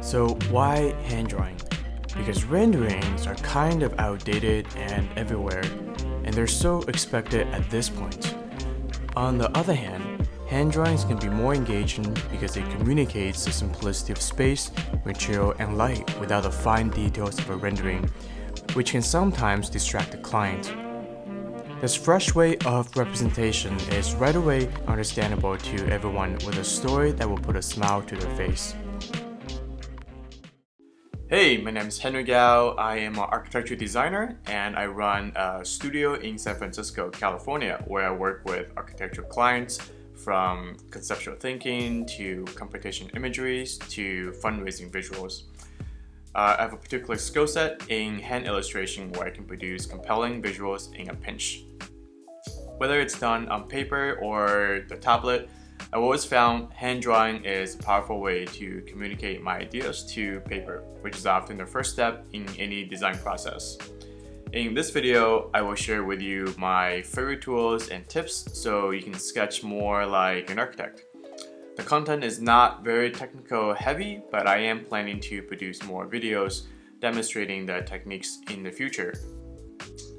So why hand drawing? Because renderings are kind of outdated and everywhere, and they're so expected at this point. On the other hand, hand drawings can be more engaging because it communicates the simplicity of space, material, and light without the fine details of a rendering, which can sometimes distract the client. This fresh way of representation is right away understandable to everyone with a story that will put a smile to their face. Hey, my name is Henry Gao. I am an architecture designer and I run a studio in San Francisco, California, where I work with architectural clients from conceptual thinking to computational imageries to fundraising visuals. I have a particular skill set in hand illustration where I can produce compelling visuals in a pinch. Whether it's done on paper or the tablet, I've always found hand drawing is a powerful way to communicate my ideas to paper, which is often the first step in any design process. In this video, I will share with you my favorite tools and tips so you can sketch more like an architect. The content is not very technical heavy, but I am planning to produce more videos demonstrating the techniques in the future.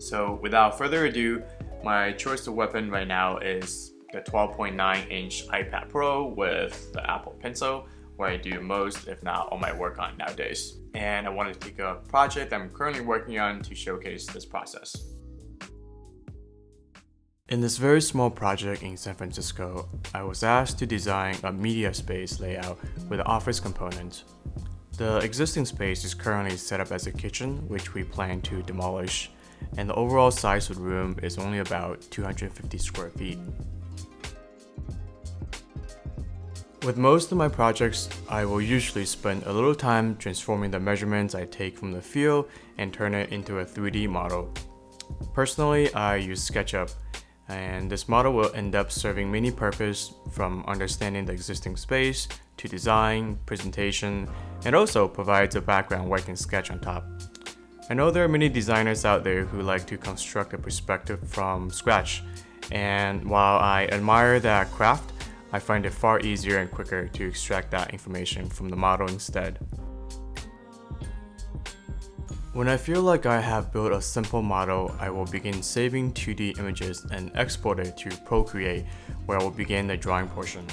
So without further ado, my choice of weapon right now is the 12.9-inch iPad Pro with the Apple Pencil, where I do most, if not all my work on nowadays. And I wanted to take a project I'm currently working on to showcase this process. In this very small project in San Francisco, I was asked to design a media space layout with office components. The existing space is currently set up as a kitchen, which we plan to demolish, and the overall size of the room is only about 250 square feet. With most of my projects, I will usually spend a little time transforming the measurements I take from the field and turn it into a 3D model. Personally, I use SketchUp, and this model will end up serving many purposes from understanding the existing space to design, presentation, and also provides a background where I can sketch on top. I know there are many designers out there who like to construct a perspective from scratch, and while I admire that craft, I find it far easier and quicker to extract that information from the model instead. When I feel like I have built a simple model, I will begin saving 2D images and export it to Procreate, where I will begin the drawing portion.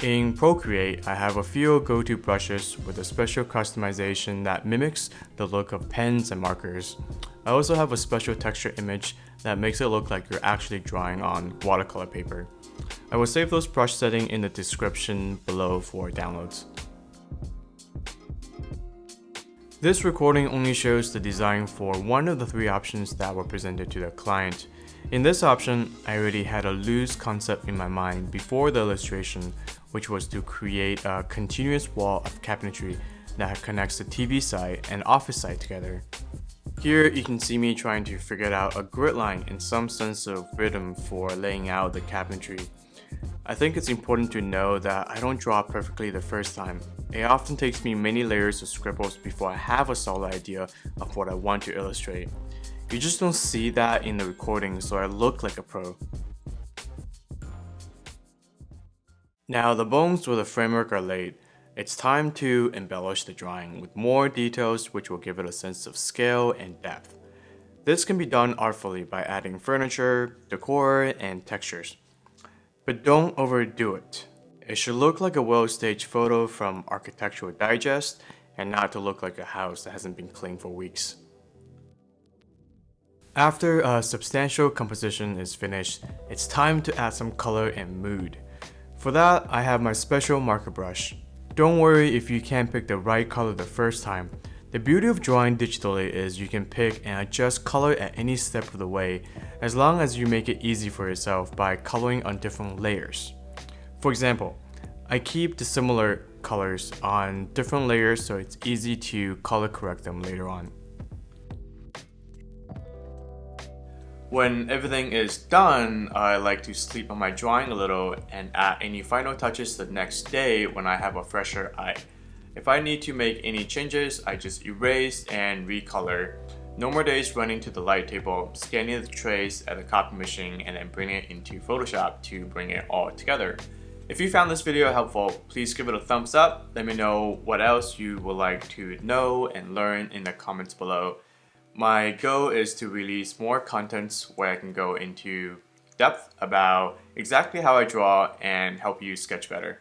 In Procreate, I have a few go-to brushes with a special customization that mimics the look of pens and markers. I also have a special texture image that makes it look like you're actually drawing on watercolor paper. I will save those brush settings in the description below for downloads. This recording only shows the design for one of the three options that were presented to the client. In this option, I already had a loose concept in my mind before the illustration, which was to create a continuous wall of cabinetry that connects the TV side and office side together. Here you can see me trying to figure out a grid line and some sense of rhythm for laying out the cabinetry. I think it's important to know that I don't draw perfectly the first time. It often takes me many layers of scribbles before I have a solid idea of what I want to illustrate. You just don't see that in the recording, so I look like a pro. Now the bones for the framework are laid. It's time to embellish the drawing with more details which will give it a sense of scale and depth. This can be done artfully by adding furniture, decor, and textures. But don't overdo it. It should look like a well-staged photo from Architectural Digest and not to look like a house that hasn't been cleaned for weeks. After a substantial composition is finished, it's time to add some color and mood. For that, I have my special marker brush. Don't worry if you can't pick the right color the first time. The beauty of drawing digitally is you can pick and adjust color at any step of the way, as long as you make it easy for yourself by coloring on different layers. For example, I keep the similar colors on different layers so it's easy to color correct them later on. When everything is done, I like to sleep on my drawing a little and add any final touches the next day when I have a fresher eye. If I need to make any changes, I just erase and recolor. No more days running to the light table, scanning the trace at the copy machine and then bringing it into Photoshop to bring it all together. If you found this video helpful, please give it a thumbs up. Let me know what else you would like to know and learn in the comments below. My goal is to release more contents where I can go into depth about exactly how I draw and help you sketch better.